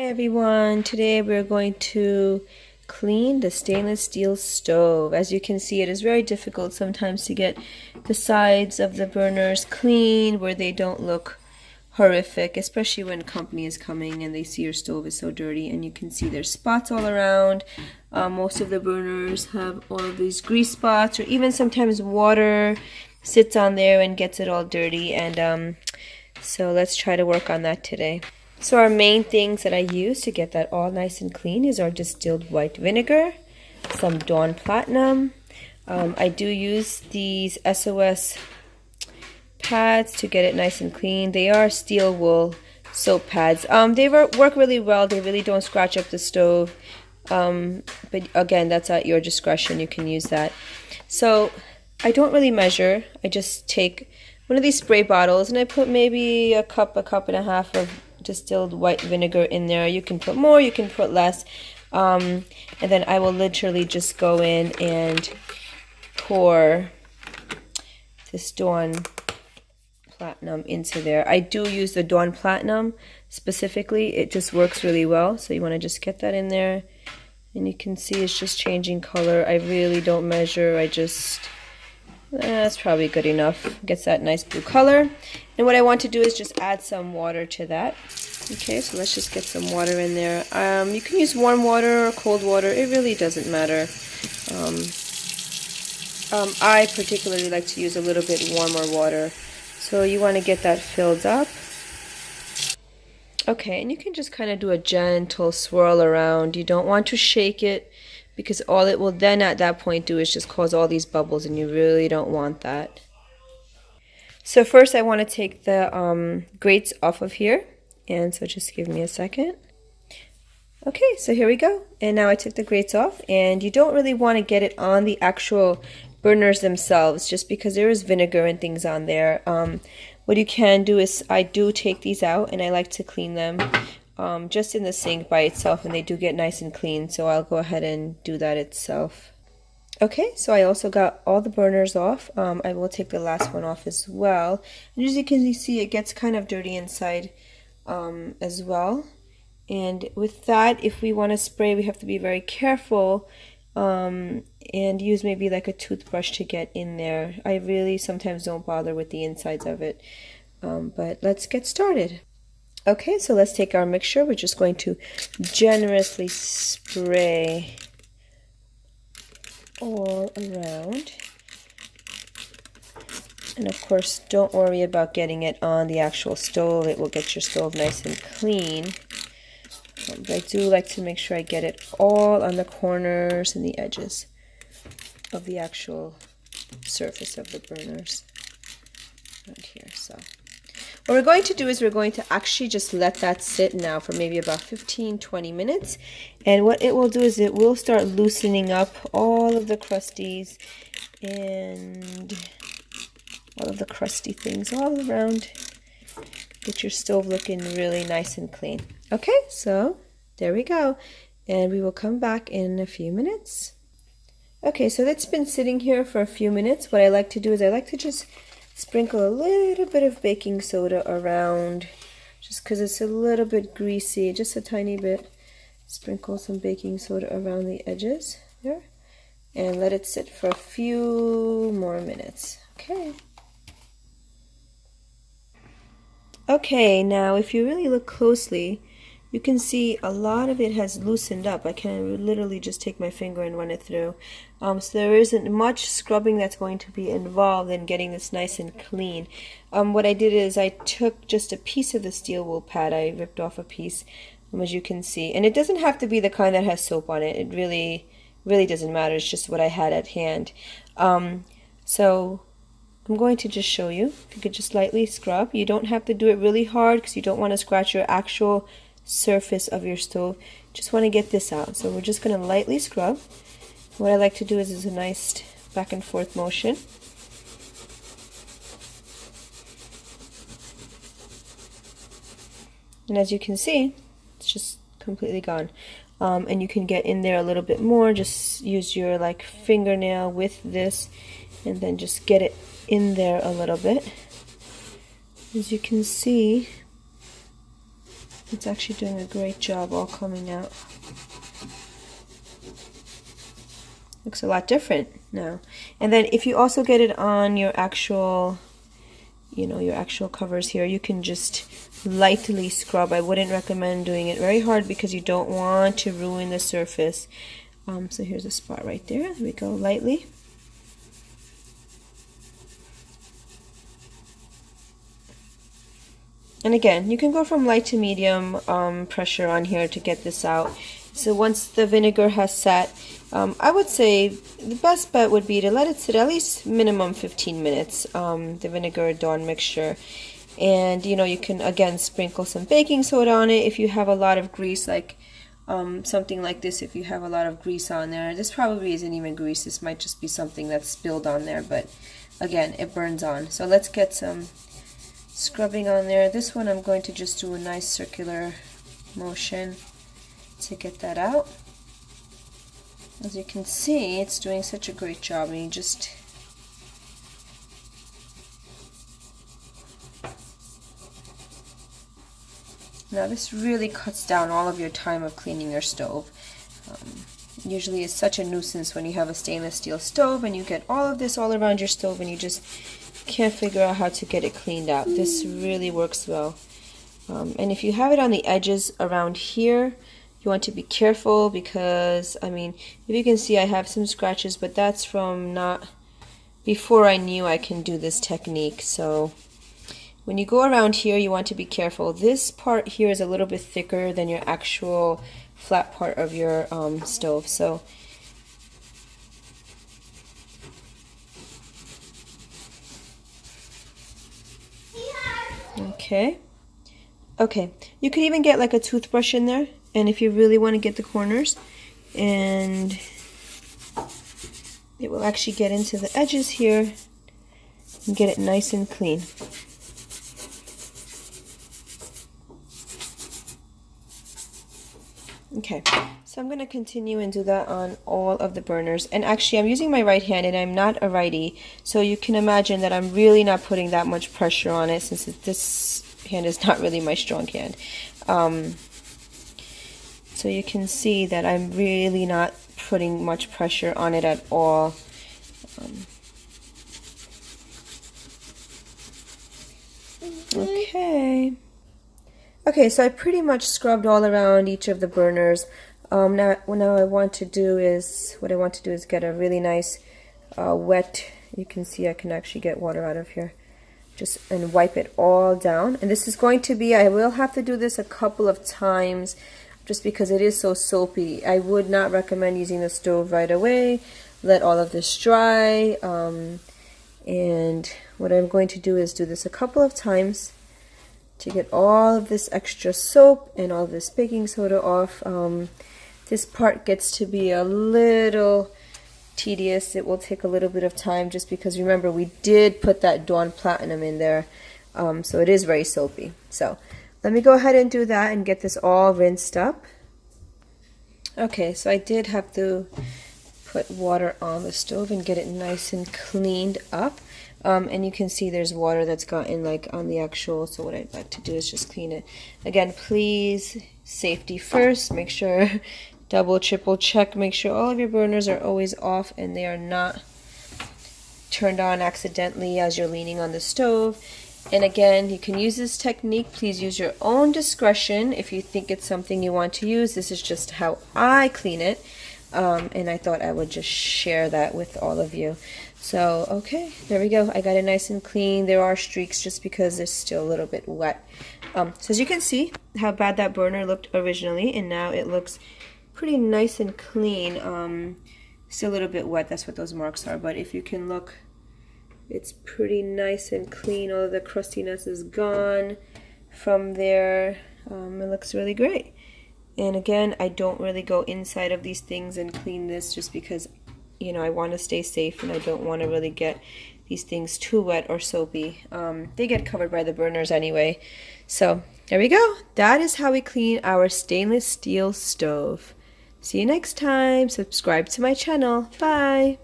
Everyone, today we're going to clean the stainless steel stove. As you can see, it is very difficult sometimes to get the sides of the burners clean where they don't look horrific, especially when company is coming and they see your stove is so dirty, and you can see there's spots all around. Most of the burners have all of these grease spots, or even sometimes water sits on there and gets it all dirty, and so let's try to work on that today. So our main things that I use to get that all nice and clean is our distilled white vinegar, some Dawn Platinum. I do use these SOS pads to get it nice and clean. They are steel wool soap pads. They work really well. They really don't scratch up the stove. But again, that's at your discretion. You can use that. So I don't really measure. I just take one of these spray bottles and I put maybe a cup and a half of distilled white vinegar in there. You can put more, you can put less, and then I will literally just go in and pour this Dawn Platinum into there. I do use the Dawn Platinum specifically. It just works really well, so you want to just get that in there, and you can see it's just changing color. I really don't measure. I just that's probably good enough. Gets that nice blue color. And what I want to do is just add some water to that. Okay, so let's just get some water in there. You can use warm water or cold water. It really doesn't matter. I particularly like to use a little bit warmer water. So you want to get that filled up. Okay, and you can just kind of do a gentle swirl around. You don't want to shake it, because all it will then at that point do is just cause all these bubbles, and you really don't want that. So first I want to take the grates off of here, and so just give me a second. Okay, so here we go, and now I took the grates off, and you don't really want to get it on the actual burners themselves, just because there is vinegar and things on there. What you can do is, I do take these out and I like to clean them just in the sink by itself, and they do get nice and clean, so I'll go ahead and do that itself. Okay, so I also got all the burners off. I will take the last one off as well, and as you can see, it gets kind of dirty inside as well. And with that, if we want to spray, we have to be very careful and use maybe like a toothbrush to get in there. I really sometimes don't bother with the insides of it, but let's get started. Okay, so let's take our mixture. We're just going to generously spray all around. And of course, don't worry about getting it on the actual stove. It will get your stove nice and clean. But I do like to make sure I get it all on the corners and the edges of the actual surface of the burners right here. So what we're going to do is we're going to actually just let that sit now for maybe about 15-20 minutes. And what it will do is it will start loosening up all of the crusties and all of the crusty things all around. Get your stove looking really nice and clean. Okay, so there we go. And we will come back in a few minutes. Okay, so that's been sitting here for a few minutes. What I like to do is I like to just sprinkle a little bit of baking soda around, just because it's a little bit greasy, just a tiny bit. Sprinkle some baking soda around the edges there, and let it sit for a few more minutes. Okay. Okay, now if you really look closely, you can see a lot of it has loosened up. I can literally just take my finger and run it through. So there isn't much scrubbing that's going to be involved in getting this nice and clean. What I did is I took just a piece of the steel wool pad. I ripped off a piece, as you can see. And it doesn't have to be the kind that has soap on it. It really doesn't matter. It's just what I had at hand. So I'm going to just show you. If you could just lightly scrub. You don't have to do it really hard because you don't want to scratch your actual surface of your stove. Just want to get this out. So we're just going to lightly scrub. What I like to do is a nice back and forth motion. And as you can see, it's just completely gone. And you can get in there a little bit more. Just use your like fingernail with this, and then just get it in there a little bit. As you can see, It's actually doing a great job all coming out. Looks a lot different now. And then if you also get it on your actual, your actual covers here, you can just lightly scrub. I wouldn't recommend doing it very hard because you don't want to ruin the surface. So here's a spot right there. There we go, lightly. And again, you can go from light to medium pressure on here to get this out. So once the vinegar has set, I would say the best bet would be to let it sit at least minimum 15 minutes, the vinegar Dawn mixture. And you can again sprinkle some baking soda on it if you have a lot of grease, like something like this. If you have a lot of grease on there, this probably isn't even grease, this might just be something that's spilled on there, but again, it burns on. So let's get some scrubbing on there. This one I'm going to just do a nice circular motion to get that out. As you can see, it's doing such a great job. I mean, just now this really cuts down all of your time of cleaning your stove. Usually it's such a nuisance when you have a stainless steel stove and you get all of this all around your stove and you just can't figure out how to get it cleaned out. This really works well. And if you have it on the edges around here, you want to be careful because, I mean, if you can see, I have some scratches, but that's from not before I knew I can do this technique. So when you go around here, you want to be careful. This part here is a little bit thicker than your actual flat part of your stove. So okay, you could even get like a toothbrush in there, and if you really want to get the corners, and it will actually get into the edges here and get it nice and clean. Okay, so I'm going to continue and do that on all of the burners. And actually I'm using my right hand and I'm not a righty, so you can imagine that I'm really not putting that much pressure on it since this hand is not really my strong hand. So you can see that I'm really not putting much pressure on it at all. Okay, so I pretty much scrubbed all around each of the burners. Now what I want to do is get a really nice wet, you can see I can actually get water out of here, and wipe it all down. And this is going to be, I will have to do this a couple of times just because it is so soapy. I would not recommend using the stove right away. Let all of this dry. And what I'm going to do is do this a couple of times to get all of this extra soap and all this baking soda off. This part gets to be a little tedious. It will take a little bit of time just because, remember, we did put that Dawn Platinum in there, so it is very soapy. So let me go ahead and do that and get this all rinsed up. Okay, so I did have to put water on the stove and get it nice and cleaned up. And you can see there's water that's gotten like on the actual, so what I'd like to do is just clean it. Again, please, safety first, make sure, double, triple check, make sure all of your burners are always off and they are not turned on accidentally as you're leaning on the stove. And again, you can use this technique. Please use your own discretion if you think it's something you want to use. This is just how I clean it. And I thought I would just share that with all of you. So, okay, there we go. I got it nice and clean. There are streaks just because it's still a little bit wet. So as you can see how bad that burner looked originally, and now it looks pretty nice and clean. Still a little bit wet, that's what those marks are, but if you can look, it's pretty nice and clean. All of the crustiness is gone from there. It looks really great. And again, I don't really go inside of these things and clean this just because, you know, I want to stay safe and I don't want to really get these things too wet or soapy. They get covered by the burners anyway. So there we go. That is how we clean our stainless steel stove. See you next time. Subscribe to my channel. Bye.